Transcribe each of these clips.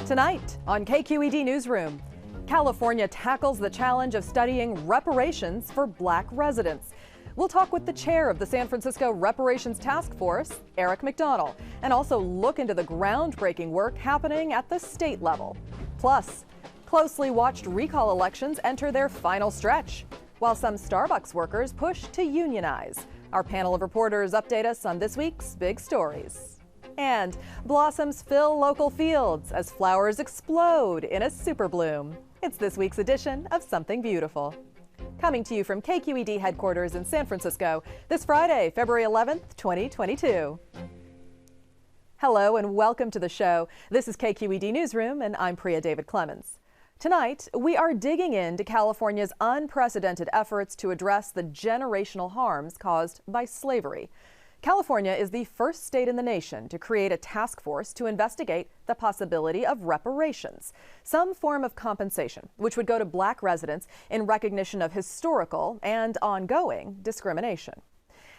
Tonight on KQED Newsroom, California tackles the challenge of studying reparations for Black residents. We'll talk with the chair of the San Francisco Reparations Task Force, Eric McDonnell, and also look into the groundbreaking work happening at the state level. Plus, closely watched recall elections enter their final stretch, while some Starbucks workers push to unionize. Our panel of reporters update us on this week's big stories. And blossoms fill local fields as flowers explode in a super bloom. It's this week's edition of Something Beautiful. Coming to you from KQED headquarters in San Francisco this Friday, February 11th, 2022. Hello and welcome to the show. This is KQED Newsroom and I'm Priya David Clemens. Tonight, we are digging into California's unprecedented efforts to address the generational harms caused by slavery. California is the first state in the nation to create a task force to investigate the possibility of reparations, some form of compensation, which would go to Black residents in recognition of historical and ongoing discrimination.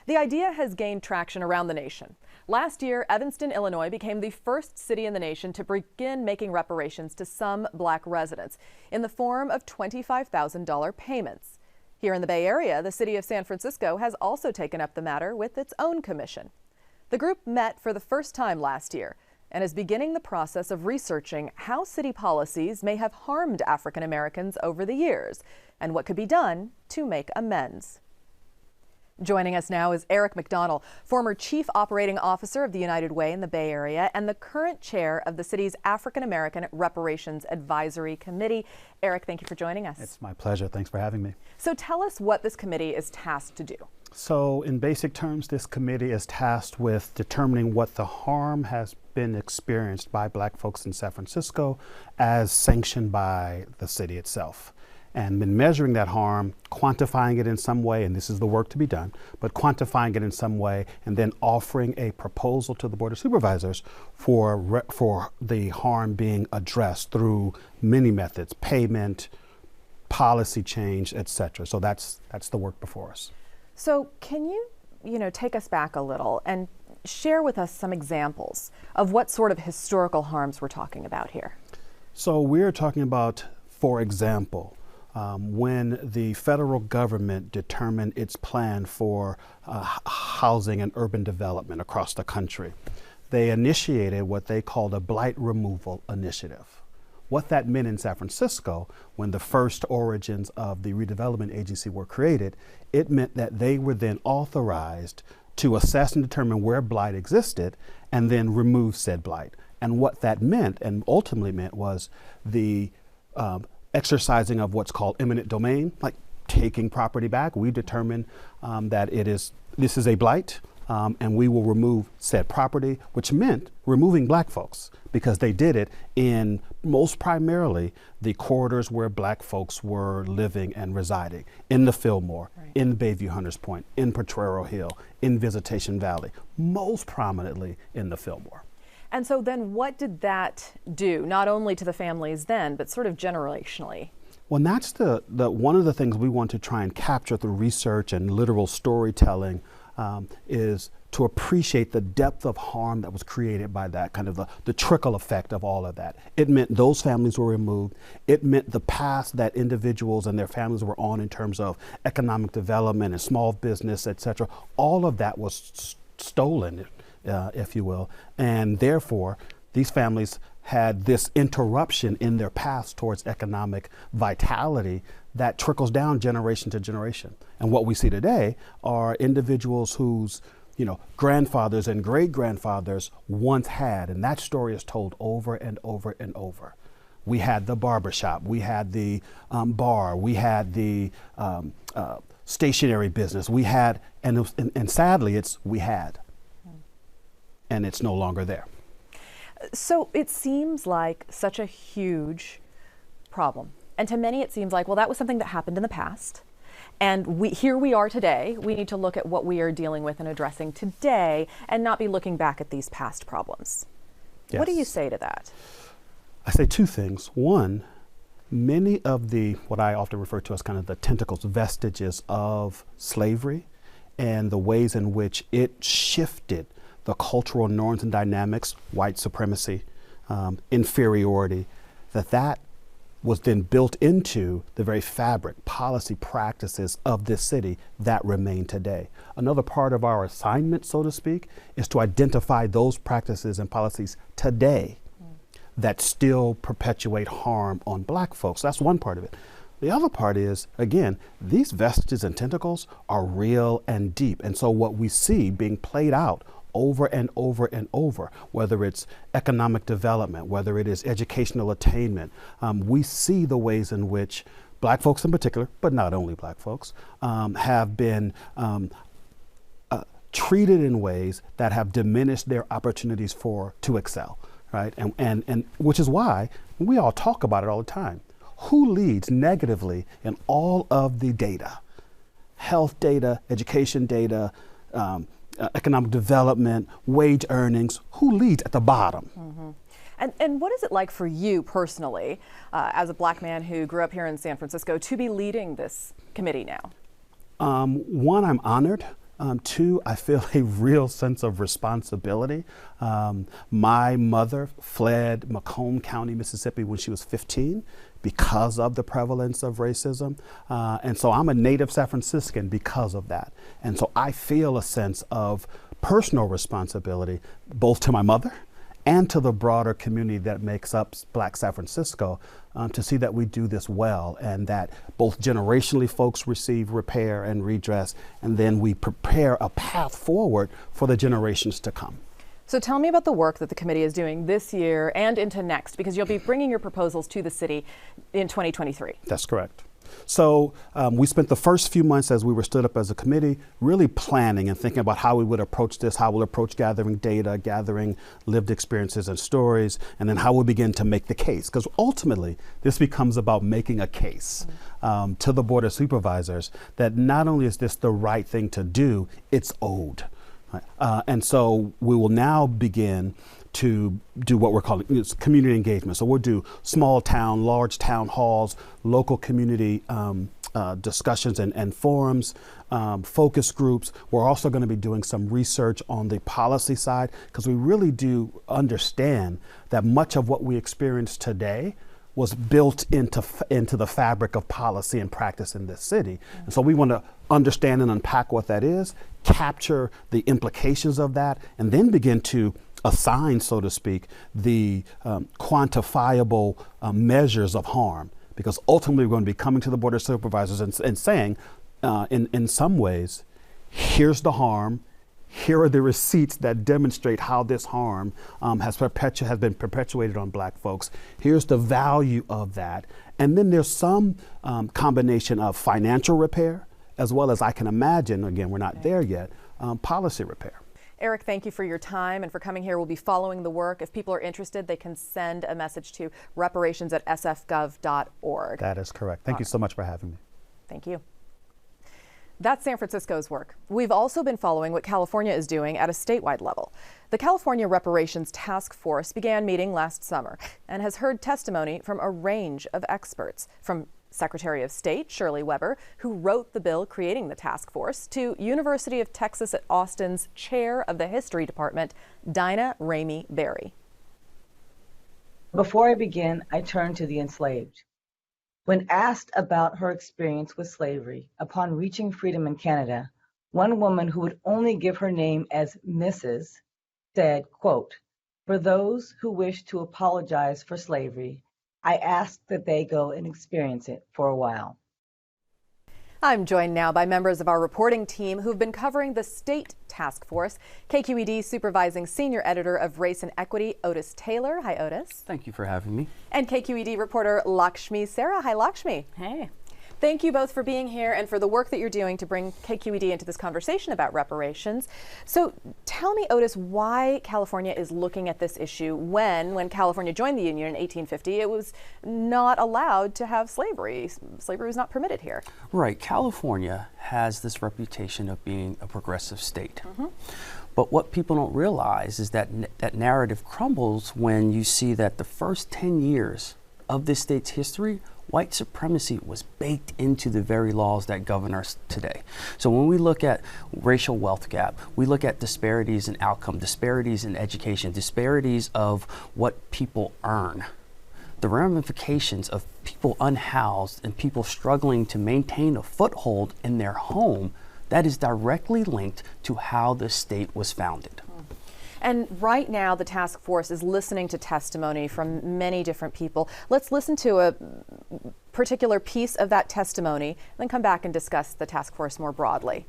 The idea has gained traction around the nation. Last year, Evanston, Illinois became the first city in the nation to begin making reparations to some Black residents in the form of $25,000 payments. Here in the Bay Area, the city of San Francisco has also taken up the matter with its own commission. The group met for the first time last year and is beginning the process of researching how city policies may have harmed African Americans over the years and what could be done to make amends. Joining us now is Eric McDonnell, former Chief Operating Officer of the United Way in the Bay Area and the current chair of the city's African American Reparations Advisory Committee. Eric, thank you for joining us. It's my pleasure. Thanks for having me. So tell us what this committee is tasked to do. So in basic terms, this committee is tasked with determining what the harm has been experienced by Black folks in San Francisco as sanctioned by the city itself. And in measuring that harm, quantifying it in some way, and this is the work to be done, but quantifying it in some way and then offering a proposal to the Board of Supervisors for the harm being addressed through many methods, payment, policy change, etc. So that's the work before us. So can you take us back a little and share with us some examples of what sort of historical harms we're talking about here? So we're talking about, for example, when the federal government determined its plan for housing and urban development across the country, they initiated what they called a blight removal initiative. What that meant in San Francisco, when the first origins of the redevelopment agency were created, it meant that they were then authorized to assess and determine where blight existed and then remove said blight. And what that meant, and ultimately meant, was the exercising of what's called eminent domain, like taking property back. We determine that this is a blight, and we will remove said property, which meant removing Black folks, because they did it in most primarily the corridors where Black folks were living and residing, in the Fillmore, right, in Bayview Hunters Point, in Potrero Hill, in Visitation Valley, most prominently in the Fillmore. And so then what did that do, not only to the families then, but sort of generationally? Well, that's the one of the things we want to try and capture through research and literal storytelling is to appreciate the depth of harm that was created by that, kind of the trickle effect of all of that. It meant those families were removed. It meant the path that individuals and their families were on in terms of economic development and small business, et cetera. All of that was stolen, if you will, and therefore these families had this interruption in their paths towards economic vitality that trickles down generation to generation. And what we see today are individuals whose grandfathers and great-grandfathers once had, and that story is told over and over and over. We had the barbershop, we had the bar, we had the stationery business, we had, and sadly it's we had. And it's no longer there. So it seems like such a huge problem. And to many it seems like, well, that was something that happened in the past. And here we are today. We need to look at what we are dealing with and addressing today and not be looking back at these past problems. Yes. What do you say to that? I say two things. One, many of what I often refer to as kind of the tentacles, vestiges of slavery and the ways in which it shifted the cultural norms and dynamics, white supremacy, inferiority, that was then built into the very fabric, policy practices of this city that remain today. Another part of our assignment, so to speak, is to identify those practices and policies today that still perpetuate harm on Black folks. That's one part of it. The other part is, again, these vestiges and tentacles are real and deep. And so what we see being played out over and over and over, whether it's economic development, whether it is educational attainment, we see the ways in which Black folks in particular, but not only Black folks, have been treated in ways that have diminished their opportunities to excel, right? And which is why we all talk about it all the time. Who leads negatively in all of the data? Health data, education data, economic development, wage earnings. Who leads at the bottom? Mm-hmm. And what is it like for you personally, as a Black man who grew up here in San Francisco, to be leading this committee now? One, I'm honored. Two, I feel a real sense of responsibility. My mother fled Macomb County, Mississippi when she was 15 because of the prevalence of racism. And so I'm a native San Franciscan because of that. And so I feel a sense of personal responsibility, both to my mother and to the broader community that makes up Black San Francisco, to see that we do this well and that both generationally folks receive repair and redress, and then we prepare a path forward for the generations to come. So tell me about the work that the committee is doing this year and into next, because you'll be bringing your proposals to the city in 2023. That's correct. So we spent the first few months as we were stood up as a committee really planning and thinking about how we would approach this, how we'll approach gathering data, gathering lived experiences and stories, and then how we'll begin to make the case. Because ultimately, this becomes about making a case to the Board of Supervisors that not only is this the right thing to do, it's owed. And so we will now begin to do what we're calling community engagement. So we'll do small town, large town halls, local community discussions and forums, focus groups. We're also going to be doing some research on the policy side, because we really do understand that much of what we experience today was built into the fabric of policy and practice in this city. And so we want to understand and unpack what that is, capture the implications of that, and then begin to assign, so to speak, the quantifiable measures of harm. Because ultimately we're going to be coming to the Board of Supervisors and saying, in some ways, here's the harm, here are the receipts that demonstrate how this harm has been perpetuated on Black folks. Here's the value of that. And then there's some combination of financial repair, as well as, I can imagine, again, we're not there yet, policy repair. Eric, thank you for your time and for coming here. We'll be following the work. If people are interested, they can send a message to reparations@sfgov.org. That is correct. Thank you so much for having me. Thank you. That's San Francisco's work. We've also been following what California is doing at a statewide level. The California Reparations Task Force began meeting last summer and has heard testimony from a range of experts, from Secretary of State Shirley Weber, who wrote the bill creating the task force, to University of Texas at Austin's chair of the History Department, Dinah Ramey Berry. Before I begin, I turn to the enslaved. When asked about her experience with slavery upon reaching freedom in Canada, one woman who would only give her name as Mrs. said, quote, "For those who wish to apologize for slavery, I ask that they go and experience it for a while." I'm joined now by members of our reporting team who've been covering the state task force. KQED supervising senior editor of Race and Equity, Otis Taylor. Hi, Otis. Thank you for having me. And KQED reporter Lakshmi Sarah. Hi, Lakshmi. Hey. Thank you both for being here and for the work that you're doing to bring KQED into this conversation about reparations. So tell me, Otis, why California is looking at this issue when California joined the Union in 1850, it was not allowed to have slavery. Slavery was not permitted here. Right. California has this reputation of being a progressive state. But what people don't realize is that that narrative crumbles when you see that the first 10 years of this state's history white supremacy was baked into the very laws that govern us today. So when we look at racial wealth gap, we look at disparities in outcome, disparities in education, disparities of what people earn. The ramifications of people unhoused and people struggling to maintain a foothold in their home, that is directly linked to how the state was founded. And right now, the task force is listening to testimony from many different people. Let's listen to a particular piece of that testimony, then come back and discuss the task force more broadly.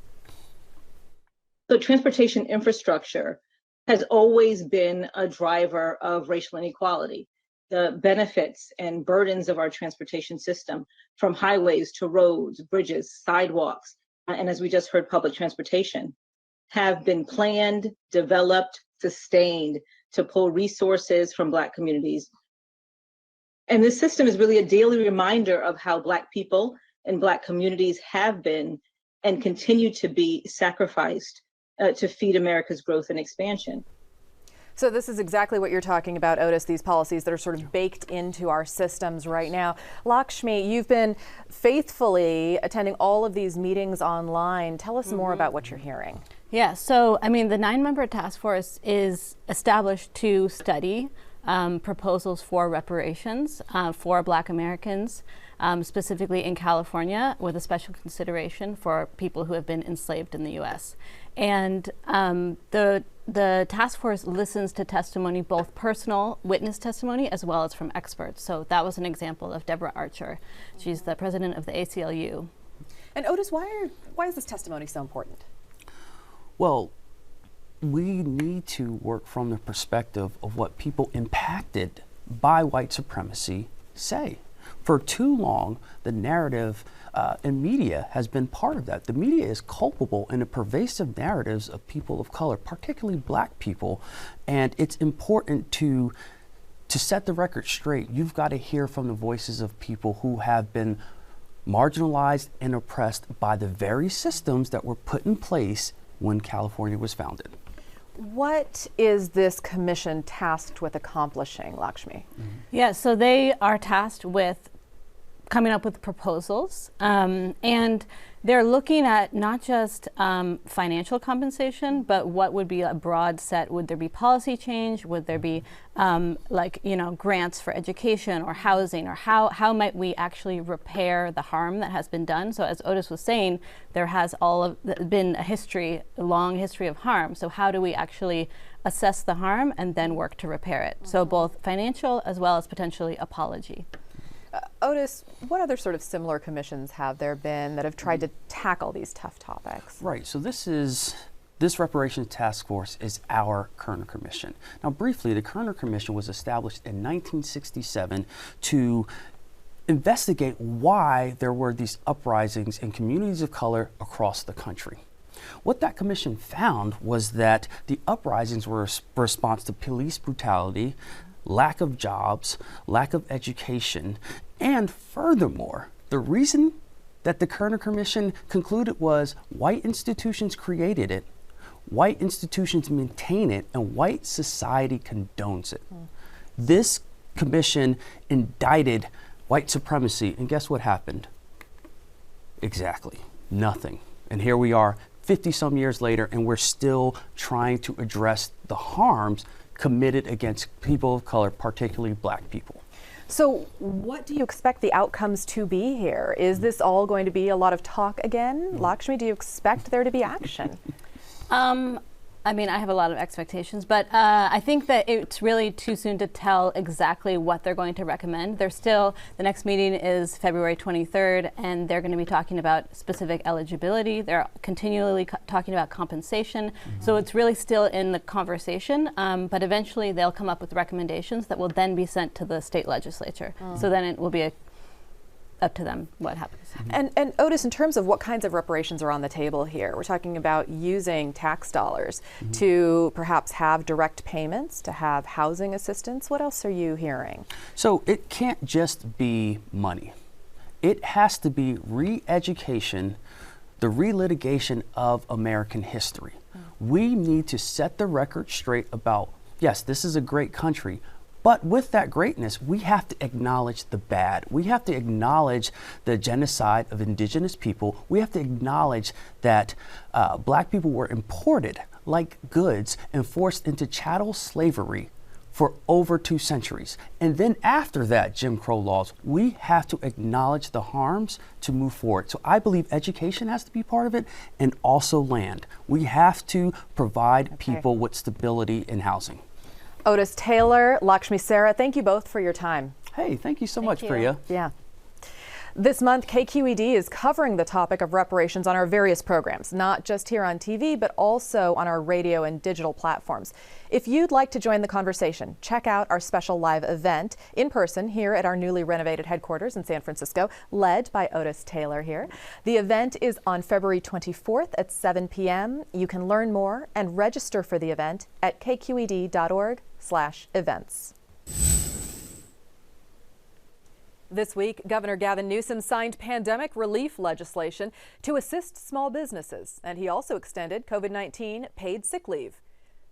So transportation infrastructure has always been a driver of racial inequality. The benefits and burdens of our transportation system, from highways to roads, bridges, sidewalks, and as we just heard, public transportation, have been planned, developed, sustained to pull resources from Black communities. And this system is really a daily reminder of how Black people and Black communities have been and continue to be sacrificed to feed America's growth and expansion. So this is exactly what you're talking about, Otis, these policies that are sort of baked into our systems right now. Lakshmi, you've been faithfully attending all of these meetings online. Tell us more about what you're hearing. Yeah, so I mean, the 9-member task force is established to study proposals for reparations for Black Americans, specifically in California, with a special consideration for people who have been enslaved in the U.S. And the task force listens to testimony, both personal witness testimony as well as from experts. So that was an example of Deborah Archer. She's the president of the ACLU. And Otis, why is this testimony so important? Well, we need to work from the perspective of what people impacted by white supremacy say. For too long, the narrative in media has been part of that. The media is culpable in the pervasive narratives of people of color, particularly Black people, and it's important to set the record straight. You've got to hear from the voices of people who have been marginalized and oppressed by the very systems that were put in place when California was founded. What is this commission tasked with accomplishing, Lakshmi? Yeah, so they are tasked with coming up with proposals, and they're looking at not just financial compensation, but what would be a broad set. Would there be policy change? Would there be grants for education or housing, or how might we actually repair the harm that has been done? So as Otis was saying, there has been a long history of harm. So how do we actually assess the harm and then work to repair it? So both financial as well as potentially apology. Otis, what other sort of similar commissions have there been that have tried to tackle these tough topics? Right, so this Reparations Task Force is our Kerner Commission. Now briefly, the Kerner Commission was established in 1967 to investigate why there were these uprisings in communities of color across the country. What that commission found was that the uprisings were a response to police brutality, lack of jobs, lack of education, and furthermore, the reason that the Kerner Commission concluded was white institutions created it, white institutions maintain it, and white society condones it. This commission indicted white supremacy, and guess what happened? Exactly, nothing. And here we are 50-some years later, and we're still trying to address the harms committed against people of color, particularly Black people. So what do you expect the outcomes to be here? Is this all going to be a lot of talk again? Lakshmi, do you expect there to be action? I mean, I have a lot of expectations, but I think that it's really too soon to tell exactly what they're going to recommend. The next meeting is February 23rd, and they're going to be talking about specific eligibility. They're continually talking about compensation. So it's really still in the conversation, but eventually they'll come up with recommendations that will then be sent to the state legislature. So then it will be up to them what happens. And Otis, in terms of what kinds of reparations are on the table here, we're talking about using tax dollars to perhaps have direct payments, to have housing assistance. What else are you hearing? So it can't just be money. It has to be re-education, the relitigation of American history. We need to set the record straight about, yes, this is a great country, But with that greatness, we have to acknowledge the bad. We have to acknowledge the genocide of indigenous people. We have to acknowledge that black people were imported like goods and forced into chattel slavery for over 2 centuries. And then after that, Jim Crow laws, we have to acknowledge the harms to move forward. So I believe education has to be part of it, and also land. We have to provide people with stability in housing. Otis Taylor, Lakshmi Sarah, thank you both for your time. Hey, thank you so much, Priya. Yeah. This month, KQED is covering the topic of reparations on our various programs, not just here on TV, but also on our radio and digital platforms. If you'd like to join the conversation, check out our special live event in person here at our newly renovated headquarters in San Francisco, led by Otis Taylor here. The event is on February 24th at 7 p.m. You can learn more and register for the event at kqed.org/events. This week, Governor Gavin Newsom signed pandemic relief legislation to assist small businesses, and he also extended COVID-19 paid sick leave.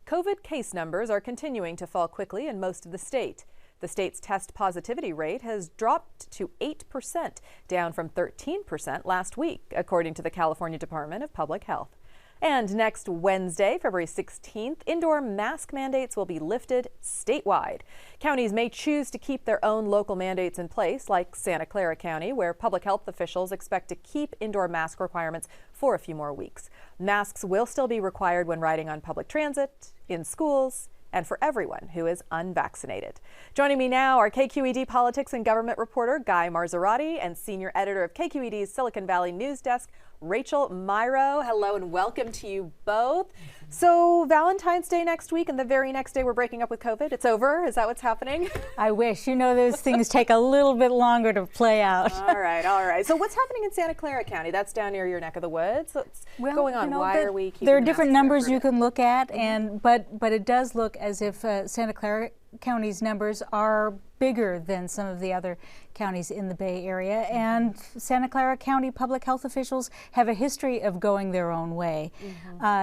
COVID case numbers are continuing to fall quickly in most of the state. The state's test positivity rate has dropped to 8%, down from 13% last week, according to the California Department of Public Health. And next Wednesday, February 16th, indoor mask mandates will be lifted statewide. Counties may choose to keep their own local mandates in place, like Santa Clara County, where public health officials expect to keep indoor mask requirements for a few more weeks. Masks will still be required when riding on public transit, in schools, and for everyone who is unvaccinated. Joining me now are KQED politics and government reporter Guy Marzorati and senior editor of KQED's Silicon Valley News Desk, Rachel Myrow. Hello and welcome to you both. So Valentine's Day next week, and the very next day we're breaking up with COVID. It's over. Is that what's happening? I wish. You know, those things take a little bit longer to play out. All right, all right. So what's happening in Santa Clara County? That's down near your neck of the woods. What's going on? Why are we keeping There are different numbers you can look at, and but it does look as if Santa Clara County's numbers are bigger than some of the other counties in the Bay Area, and Santa Clara County public health officials have a history of going their own way.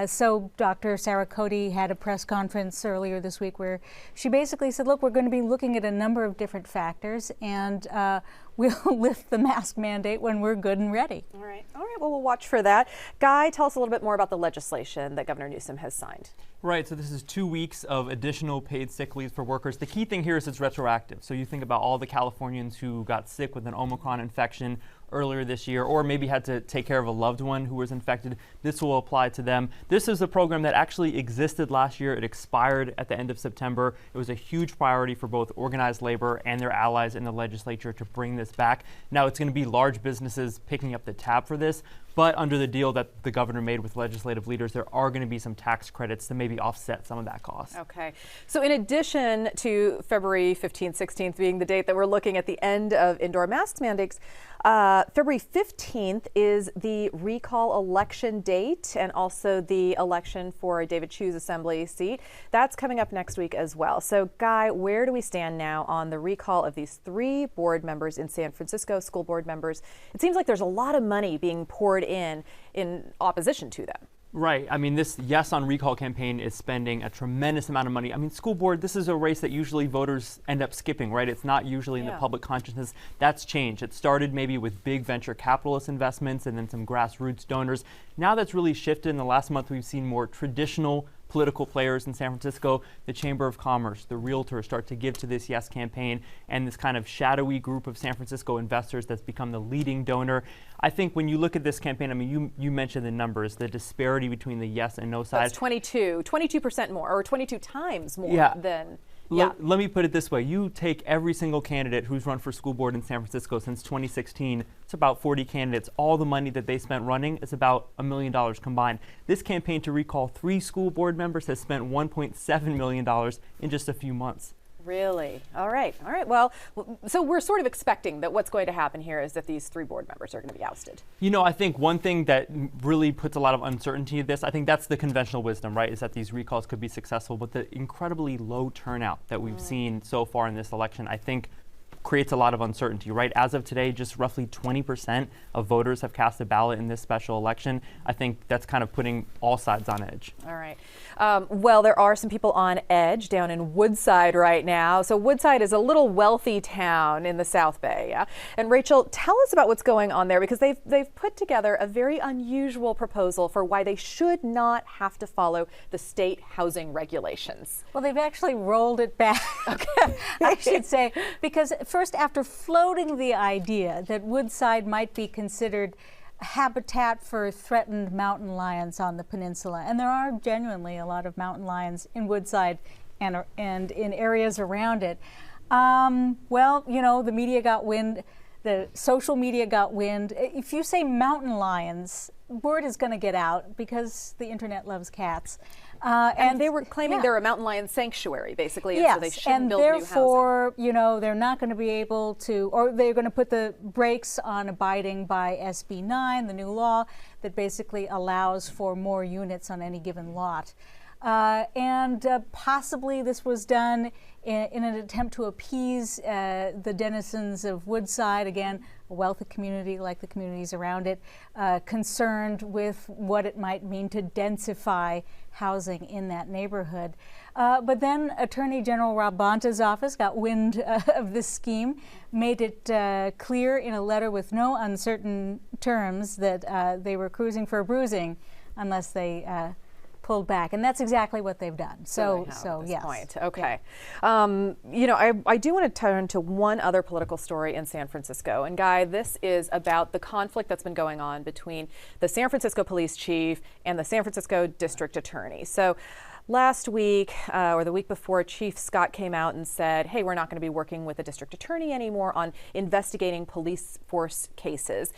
So Dr. Sarah Cody had a press conference earlier this week where she basically said, look, we're going to be looking at a number of different factors, and we'll lift the mask mandate when we're good and ready. All right, well, we'll watch for that. Guy, tell us a little bit more about the legislation that Governor Newsom has signed. Right, so this is 2 weeks of additional paid sick leave for workers. The key thing here is it's retroactive. So you think about all the Californians who got sick with an Omicron infection earlier this year, or maybe had to take care of a loved one who was infected. This will apply to them. This is a program that actually existed last year. It expired at the end of September. It was a huge priority for both organized labor and their allies in the legislature to bring this back. Now it's going to be large businesses picking up the tab for this, but under the deal that the governor made with legislative leaders, there are going to be some tax credits to maybe offset some of that cost. Okay. So in addition to February 15th, 16th being the date that we're looking at the end of indoor mask mandates, February 15th is the recall election date, and also the election for David Chu's assembly seat. That's coming up next week as well. So Guy, where do we stand now on the recall of these 3 board members in San Francisco, school board members? It seems like there's a lot of money being poured in opposition to them. Right. I mean, this Yes on Recall campaign is spending a tremendous amount of money. I mean, school board, this is a race that usually voters end up skipping, right? It's not usually in the public consciousness. That's changed. It started maybe with big venture capitalist investments and then some grassroots donors. Now that's really shifted. In the last month, we've seen more traditional political players in San Francisco, the Chamber of Commerce, the realtors start to give to this Yes campaign, and this kind of shadowy group of San Francisco investors that's become the leading donor. I think when you look at this campaign, I mean, you mentioned the numbers, the disparity between the Yes and No side. That's 22% more, or 22 times more than... Let me put it this way. You take every single candidate who's run for school board in San Francisco since 2016. It's about 40 candidates. All the money that they spent running is about $1 million combined. This campaign to recall 3 school board members has spent $1.7 million in just a few months. Really? All right. Well, so we're sort of expecting that what's going to happen here is that these 3 board members are going to be ousted. You know, I think one thing that really puts a lot of uncertainty in this, I think that's the conventional wisdom, right, is that these recalls could be successful, but the incredibly low turnout that we've seen so far in this election, I think creates a lot of uncertainty, right? As of today, just roughly 20% of voters have cast a ballot in this special election. I think that's kind of putting all sides on edge. All right. Well, there are some people on edge down in Woodside right now. So Woodside is a little wealthy town in the South Bay. Yeah? And Rachel, tell us about what's going on there, because they've put together a very unusual proposal for why they should not have to follow the state housing regulations. Well, they've actually rolled it back, I should say, because first, after floating the idea that Woodside might be considered habitat for threatened mountain lions on the peninsula, and there are genuinely a lot of mountain lions in Woodside and in areas around it. Well, you know, the media got wind, the social media got wind. If you say mountain lions, word is going to get out because the internet loves cats. And they were claiming they're a mountain lion sanctuary, basically, yes, and so they shouldn't build new housing. And therefore, you know, they're not going to be able to, or they're going to put the brakes on abiding by SB 9, the new law that basically allows for more units on any given lot. Possibly this was done in an attempt to appease the denizens of Woodside, again, a wealthy community like the communities around it, concerned with what it might mean to densify housing in that neighborhood. But then Attorney General Rob Bonta's office got wind of this scheme, made it clear in a letter with no uncertain terms that they were cruising for a bruising unless they pulled back, and that's exactly what they've done. So yes. Point. Okay. Yeah. You know, I do want to turn to one other political story in San Francisco. And Guy, this is about the conflict that's been going on between the San Francisco police chief and the San Francisco district attorney. So last week, or the week before, Chief Scott came out and said, hey, we're not going to be working with the district attorney anymore on investigating police force cases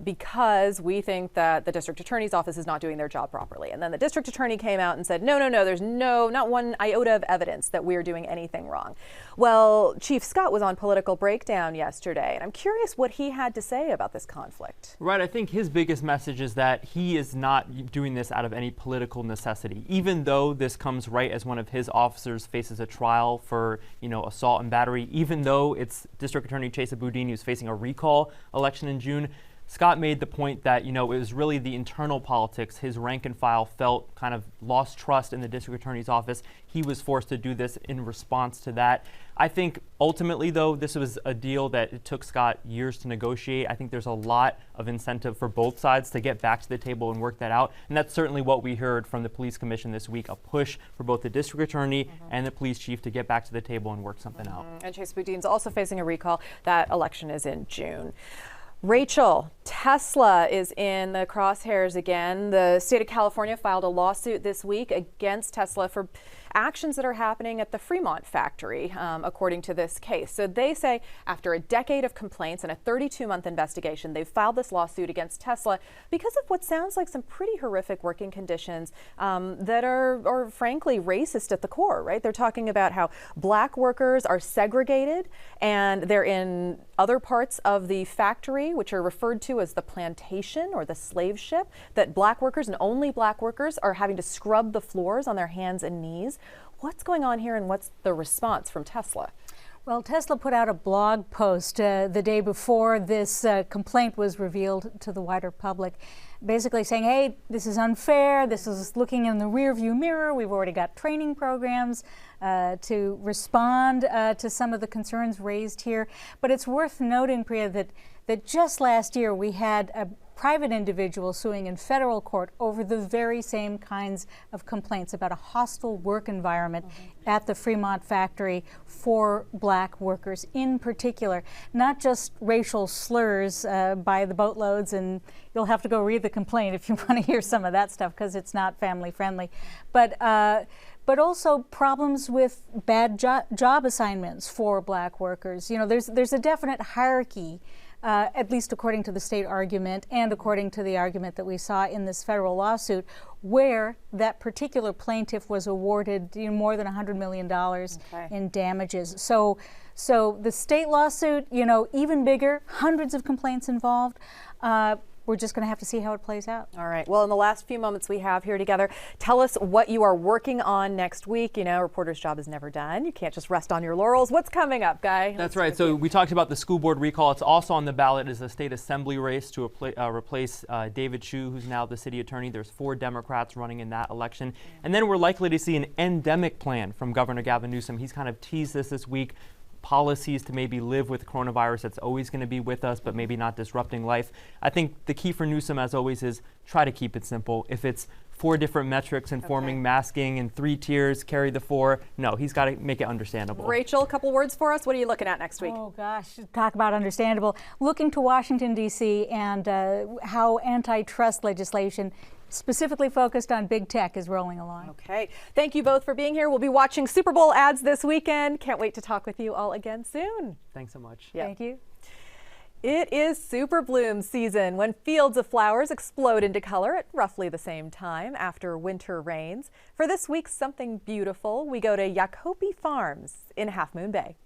because we think that the district attorney's office is not doing their job properly. And then the district attorney came out and said, no, there's not one iota of evidence that we're doing anything wrong. Well, Chief Scott was on Political Breakdown yesterday, and I'm curious what he had to say about this conflict. Right, I think his biggest message is that he is not doing this out of any political necessity, even though this comes right as one of his officers faces a trial for, you know, assault and battery, even though it's District Attorney Chesa Boudin who's facing a recall election in June. Scott made the point that, you know, it was really the internal politics. His rank and file felt kind of lost trust in the district attorney's office. He was forced to do this in response to that. I think ultimately, though, this was a deal that it took Scott years to negotiate. I think there's a lot of incentive for both sides to get back to the table and work that out. And that's certainly what we heard from the police commission this week, a push for both the district attorney and the police chief to get back to the table and work something out. And Chesa Boudin's also facing a recall. That election is in June. Rachel, Tesla is in the crosshairs again. The state of California filed a lawsuit this week against Tesla for actions that are happening at the Fremont factory, according to this case. So they say after a decade of complaints and a 32-month investigation, they've filed this lawsuit against Tesla because of what sounds like some pretty horrific working conditions that are frankly racist at the core, right? They're talking about how black workers are segregated and they're in other parts of the factory, which are referred to as the plantation or the slave ship, that black workers and only black workers are having to scrub the floors on their hands and knees. What's going on here and what's the response from Tesla? Well, Tesla put out a blog post the day before this complaint was revealed to the wider public, basically saying, hey, this is unfair, this is looking in the rearview mirror, we've already got training programs to respond to some of the concerns raised here. But it's worth noting, Priya, that just last year we had a private individual suing in federal court over the very same kinds of complaints about a hostile work environment at the Fremont factory for black workers in particular, not just racial slurs by the boatloads, and you'll have to go read the complaint if you want to hear some of that stuff because it's not family friendly, but also problems with bad job assignments for black workers. You know, there's a definite hierarchy, at least according to the state argument and according to the argument that we saw in this federal lawsuit, where that particular plaintiff was awarded more than $100 million in damages. So So the state lawsuit, you know, even bigger, hundreds of complaints involved. We're just going to have to see how it plays out. All right. Well, in the last few moments we have here together, tell us what you are working on next week. You know, reporter's job is never done. You can't just rest on your laurels. What's coming up, Guy? That's right. So we talked about the school board recall. It's also on the ballot as a state assembly race to replace David Chu, who's now the city attorney. There's 4 Democrats running in that election. And then we're likely to see an endemic plan from Governor Gavin Newsom. He's kind of teased this week. Policies to maybe live with coronavirus that's always going to be with us, but maybe not disrupting life. I think the key for Newsom, as always, is try to keep it simple. If it's 4 different metrics informing masking and 3 tiers, carry the 4. No, he's got to make it understandable. Rachel, a couple words for us. What are you looking at next week? Oh gosh, talk about understandable. Looking to Washington, D.C. and how antitrust legislation specifically focused on big tech is rolling along. Okay. Thank you both for being here. We'll be watching Super Bowl ads this weekend. Can't wait to talk with you all again soon. Thanks so much. Yeah. Thank you. It is super bloom season when fields of flowers explode into color at roughly the same time after winter rains. For this week's Something Beautiful, we go to Yacopi Farms in Half Moon Bay.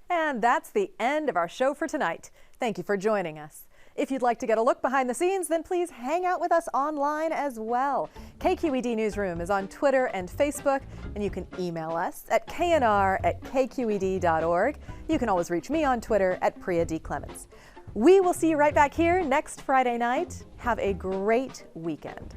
And that's the end of our show for tonight. Thank you for joining us. If you'd like to get a look behind the scenes, then please hang out with us online as well. KQED Newsroom is on Twitter and Facebook, and you can email us at knr@kqed.org. You can always reach me on Twitter at Priya D. Clements. We will see you right back here next Friday night. Have a great weekend.